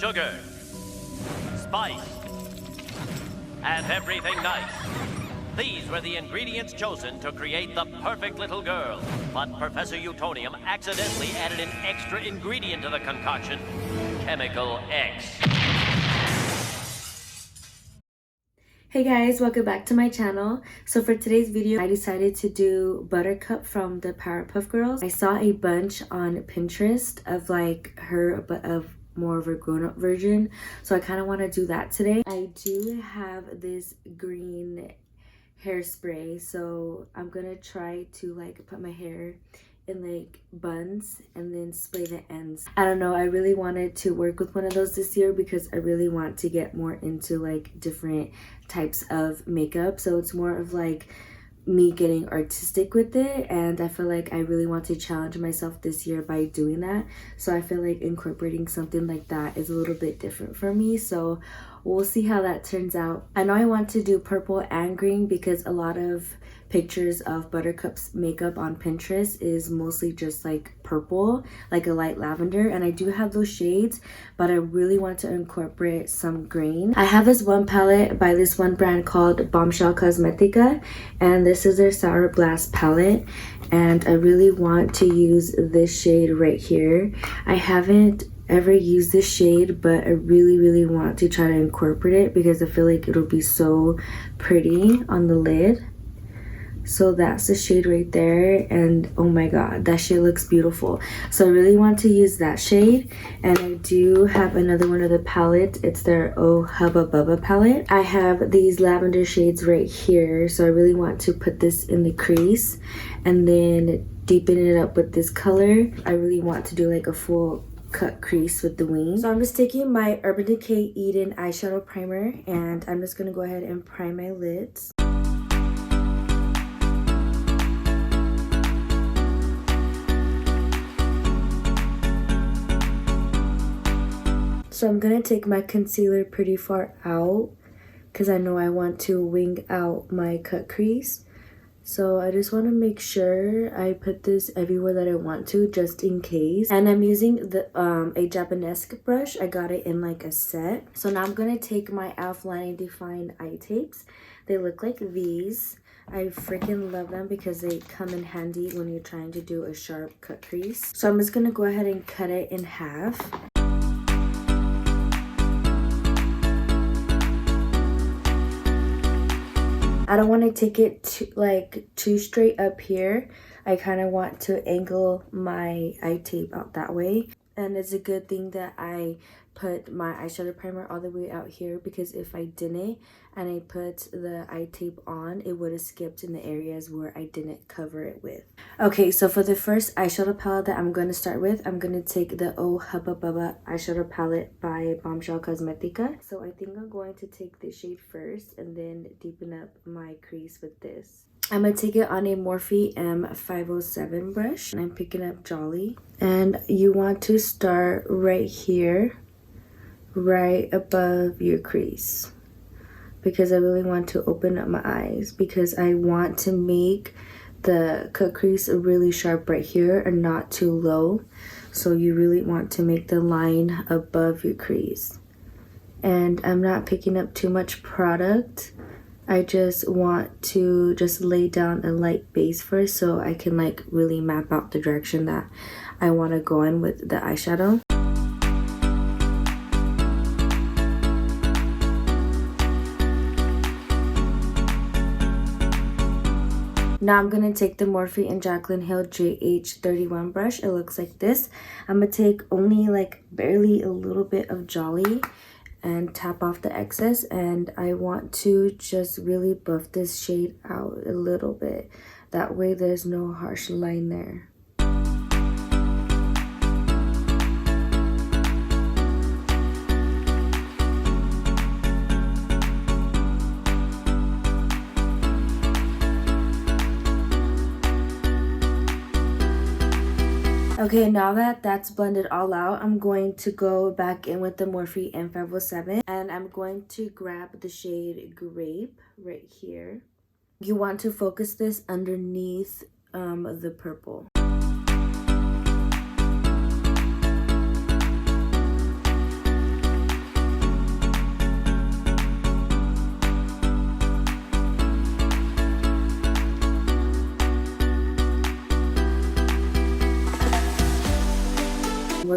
sugar, spice, and everything nice. These were the ingredients chosen to create the perfect little girl. But Professor Utonium accidentally added an extra ingredient to the concoction, Chemical X. Hey guys, welcome back to my channel. So for today's video, I decided to do Buttercup from the Powerpuff Girls. I saw a bunch on Pinterest of like her, but of more of a grown-up version. So I kind of want to do that today. I do have this green hairspray, so I'm gonna try to like put my hair in like buns and then spray the ends. I don't know, I really wanted to work with one of those this year because I really want to get more into like different types of makeup. So it's more of like me getting artistic with it, and I feel like I really want to challenge myself this year by doing that. So I feel like incorporating something like that is a little bit different for me, so we'll see how that turns out. I know I want to do purple and green because a lot of pictures of Buttercup's makeup on Pinterest is mostly just like purple, like a light lavender, and I do have those shades, but I really want to incorporate some green. I have this one palette by this one brand called Bombshell Cosmetica, and this is their Sour Blast palette, and I really want to use this shade right here. I haven't ever used this shade, but I really want to try to incorporate it because I feel like it'll be so pretty on the lid. So that's the shade right there, and oh my god, that shade looks beautiful. So I really want to use that shade, and I do have another one of the palette. It's their Oh Hubba Bubba palette. I have these lavender shades right here, so I really want to put this in the crease and then deepen it up with this color. I really want to do like a full cut crease with the wing. So I'm just taking my Urban Decay Eden eyeshadow primer, and I'm just gonna go ahead and prime my lids. So I'm gonna take my concealer pretty far out because I know I want to wing out my cut crease. So I just want to make sure I put this everywhere that I want to, just in case. And I'm using the a Japanese brush. I got it in like a set. So now I'm gonna take my e.l.f. Line Define eye tapes. They look like these. I freaking love them because they come in handy when you're trying to do a sharp cut crease. So I'm just gonna go ahead and cut it in half. I don't want to take it too straight up here. I kind of want to angle my eye tape out that way. And it's a good thing that I put my eyeshadow primer all the way out here, because if I didn't and I put the eye tape on, it would have skipped in the areas where I didn't cover it with. Okay, so for the first eyeshadow palette that I'm going to start with, I'm going to take the Oh Hubba Bubba eyeshadow palette by Bombshell Cosmetica. So I think I'm going to take this shade first and then deepen up my crease with this. I'm going to take it on a Morphe M507 brush, and I'm picking up Jolly. And you want to start right here, right above your crease, because I really want to open up my eyes, because I want to make the cut crease really sharp right here and not too low. So you really want to make the line above your crease. And I'm not picking up too much product. I just want to just lay down a light base first so I can like really map out the direction that I want to go in with the eyeshadow. Now I'm going to take the Morphe and Jaclyn Hill JH31 brush. It looks like this. I'm going to take only like barely a little bit of Jolly and tap off the excess, and I want to just really buff this shade out a little bit. That way there's no harsh line there. Okay, now that that's blended all out, I'm going to go back in with the Morphe M507, and I'm going to grab the shade Grape right here. You want to focus this underneath the purple.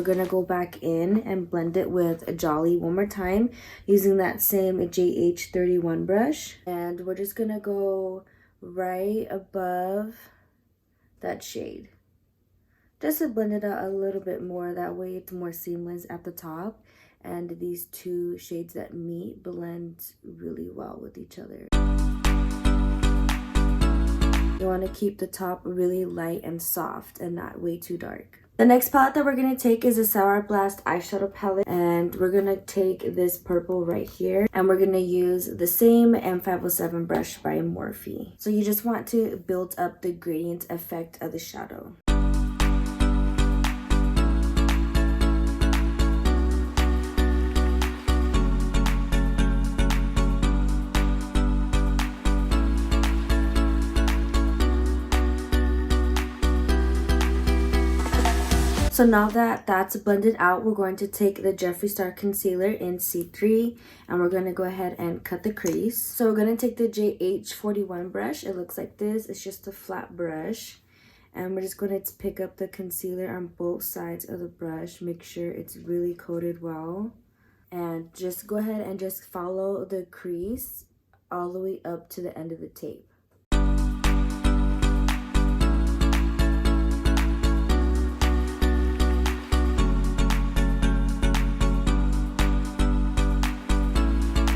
gonna go back in and blend it with Jolly one more time using that same JH31 brush. And we're just gonna go right above that shade, just to blend it out a little bit more. That way it's more seamless at the top, and these two shades that meet blend really well with each other. You want to keep the top really light and soft and not way too dark. The next palette that we're going to take is a Sour Blast eyeshadow palette, and we're going to take this purple right here, and we're going to use the same M507 brush by Morphe. So you just want to build up the gradient effect of the shadow. So now that that's blended out, we're going to take the Jeffree Star concealer in C3, and we're going to go ahead and cut the crease. So we're going to take the JH41 brush. It looks like this. It's just a flat brush. And we're just going to pick up the concealer on both sides of the brush. Make sure it's really coated well. And just go ahead and just follow the crease all the way up to the end of the tape.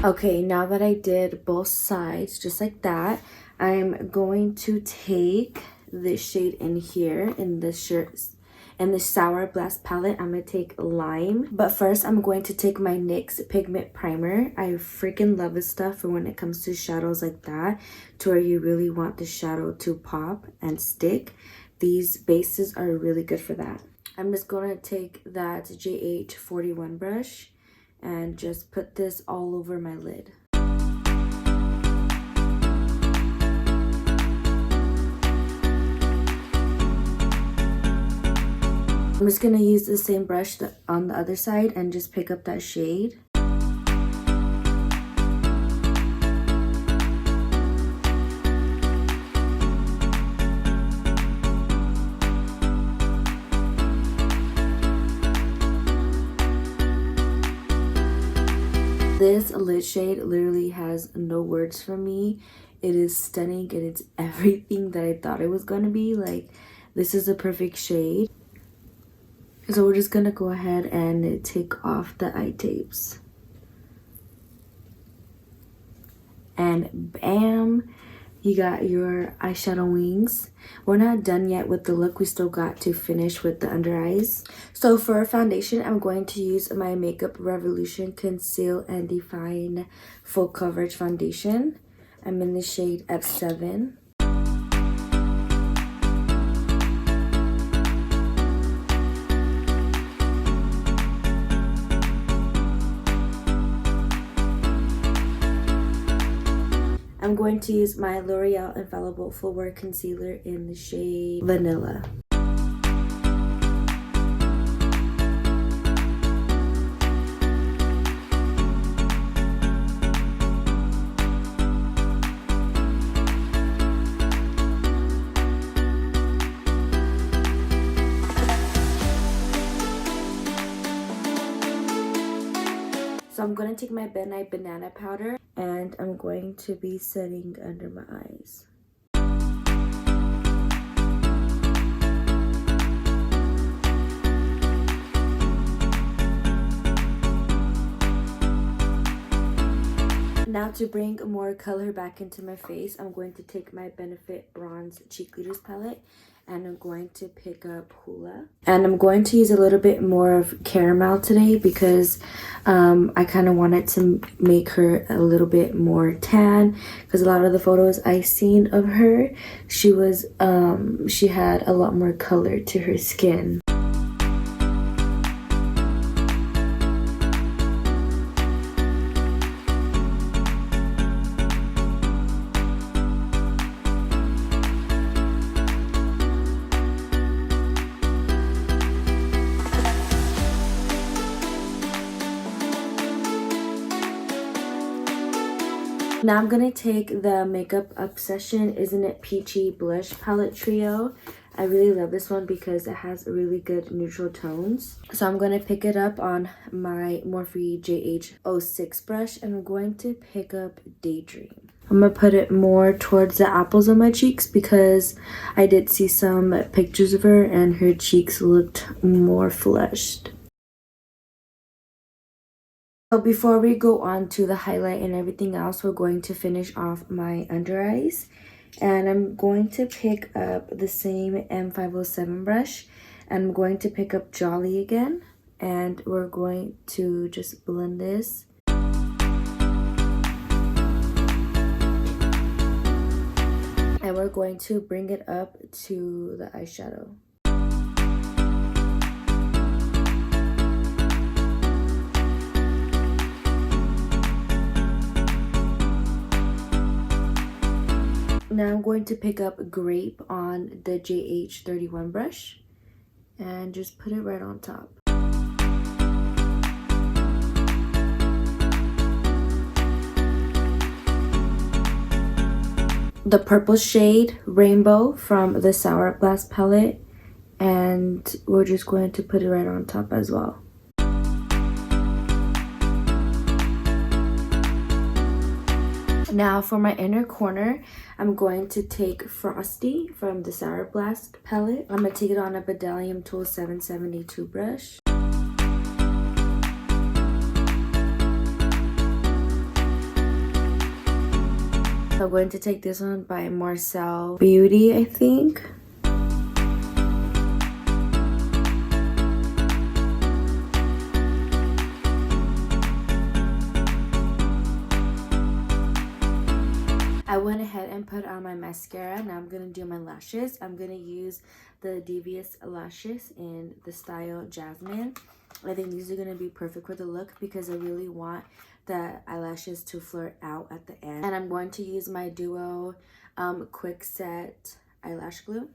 Okay, now that I did both sides just like that, I'm going to take this shade in here in the Sour Blast palette. I'm going to take Lime. But first, I'm going to take my NYX Pigment Primer. I freaking love this stuff for when it comes to shadows like that, to where you really want the shadow to pop and stick. These bases are really good for that. I'm just going to take that JH41 brush and just put this all over my lid. I'm just going to use the same brush on the other side and just pick up that shade. This lid shade literally has no words for me. It is stunning and it's everything that I thought it was going to be. Like, this is a perfect shade. So we're just going to go ahead and take off the eye tapes. And bam! You got your eyeshadow wings. We're not done yet with the look. We still got to finish with the under eyes. So for foundation, I'm going to use my Makeup Revolution Conceal and Define Full Coverage Foundation. I'm in the shade F7. I'm going to use my L'Oreal Infallible Full Wear Concealer in the shade Vanilla. So I'm going to take my Benite Banana Powder and I'm going to be setting under my eyes. Now to bring more color back into my face, I'm going to take my Benefit Bronze Cheek Leaders palette and I'm going to pick up Hoola. And I'm going to use a little bit more of Caramel today because I kind of wanted to make her a little bit more tan, because a lot of the photos I've seen of her, she had a lot more color to her skin. Now I'm going to take the Makeup Obsession Isn't It Peachy Blush Palette Trio. I really love this one because it has really good neutral tones. So I'm going to pick it up on my Morphe JH06 brush, and I'm going to pick up Daydream. I'm going to put it more towards the apples of my cheeks because I did see some pictures of her and her cheeks looked more flushed. So before we go on to the highlight and everything else, we're going to finish off my under eyes. And I'm going to pick up the same M507 brush. And I'm going to pick up Jolly again. And we're going to just blend this. And we're going to bring it up to the eyeshadow. Now I'm going to pick up Grape on the JH31 brush and just put it right on top. The purple shade Rainbow from the Sour Blast palette, and we're just going to put it right on top as well. Now for my inner corner, I'm going to take Frosty from the Sour Blast palette. I'm going to take it on a Bdellium Tool 772 brush. I'm going to take this one by Marcel Beauty, I think. I went ahead and put on my mascara. Now I'm going to do my lashes. I'm going to use the Devious Lashes in the style Jasmine. I think these are going to be perfect for the look because I really want the eyelashes to flirt out at the end. And I'm going to use my Duo Quick Set Eyelash Glue.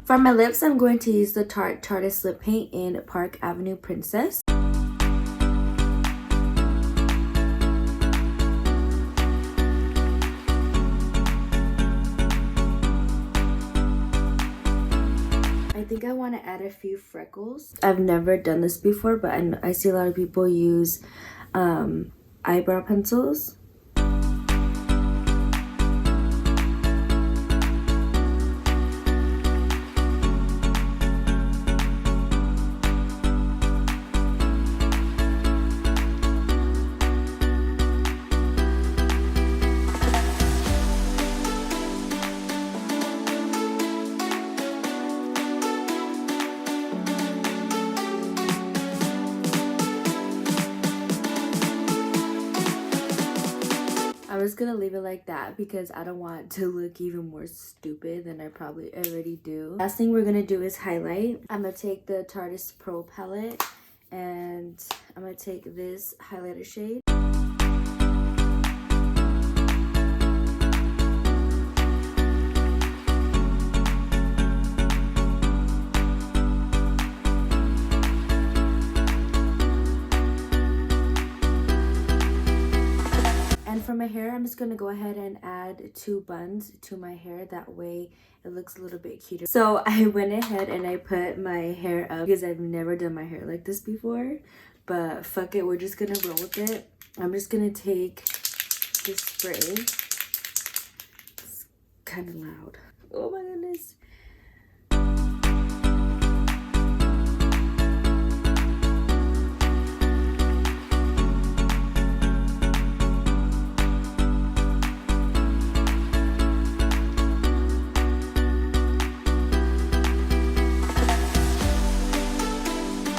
For my lips, I'm going to use the Tarte Chartist Lip Paint in Park Avenue Princess. I think I want to add a few freckles. I've never done this before, but I see a lot of people use eyebrow pencils. I'm just gonna leave it like that because I don't want to look even more stupid than I probably already do. Last thing we're gonna do is highlight. I'm gonna take the Tarte Pro palette and I'm gonna take this highlighter shade. For my hair, I'm just gonna go ahead and add 2 buns to my hair. That way it looks a little bit cuter. So I went ahead and I put my hair up because I've never done my hair like this before, but fuck it, we're just gonna roll with it. I'm just gonna take this spray. It's kind of loud. Oh my goodness.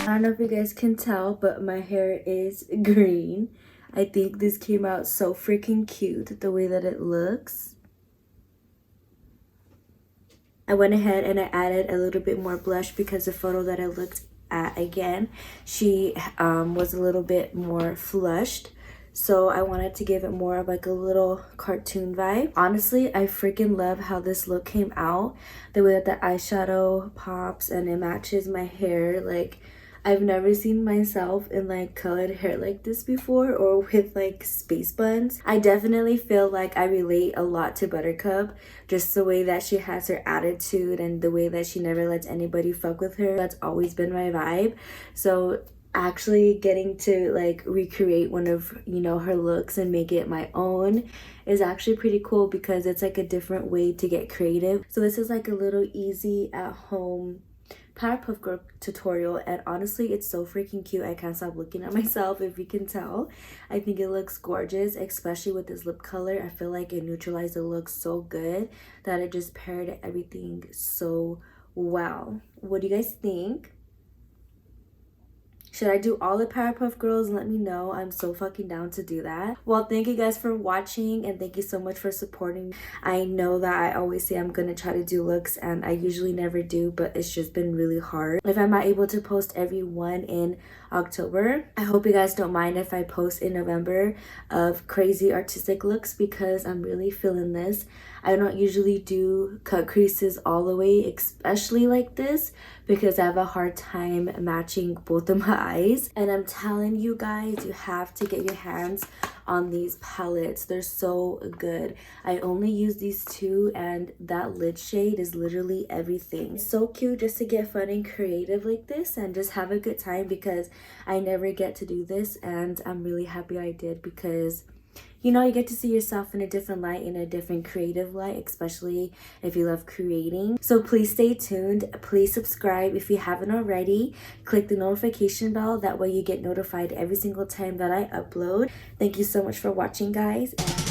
I don't know if you guys can tell, but my hair is green. I think this came out so freaking cute, the way that it looks. I went ahead and I added a little bit more blush because the photo that I looked at again, she was a little bit more flushed. So I wanted to give it more of like a little cartoon vibe. Honestly, I freaking love how this look came out. The way that the eyeshadow pops and it matches my hair. Like, I've never seen myself in like colored hair like this before, or with like space buns. I definitely feel like I relate a lot to Buttercup, just the way that she has her attitude and the way that she never lets anybody fuck with her. That's always been my vibe. So actually getting to like recreate one of, you know, her looks and make it my own is actually pretty cool, because it's like a different way to get creative. So this is like a little easy at home Powerpuff Girl tutorial, and honestly it's so freaking cute. I can't stop looking at myself, if you can tell. I think it looks gorgeous, especially with this lip color. I feel like it neutralized the look so good that it just paired everything so well. What do you guys think? Should I do all the Powerpuff Girls? Let me know. I'm so fucking down to do that. Well, thank you guys for watching, and thank you so much for supporting me. I know that I always say I'm gonna try to do looks, and I usually never do, but it's just been really hard. If I'm not able to post every one in October, I hope you guys don't mind if I post in November of crazy artistic looks, because I'm really feeling this. I don't usually do cut creases all the way, especially like this, because I have a hard time matching both of my eyes. And I'm telling you guys, you have to get your hands on these palettes. They're so good. I only use these two, and that lid shade is literally everything. So cute just to get fun and creative like this and just have a good time, because I never get to do this, and I'm really happy I did, because you know, you get to see yourself in a different light, in a different creative light, especially if you love creating. So please stay tuned. Please subscribe if you haven't already. Click the notification bell. That way you get notified every single time that I upload. Thank you so much for watching, guys. And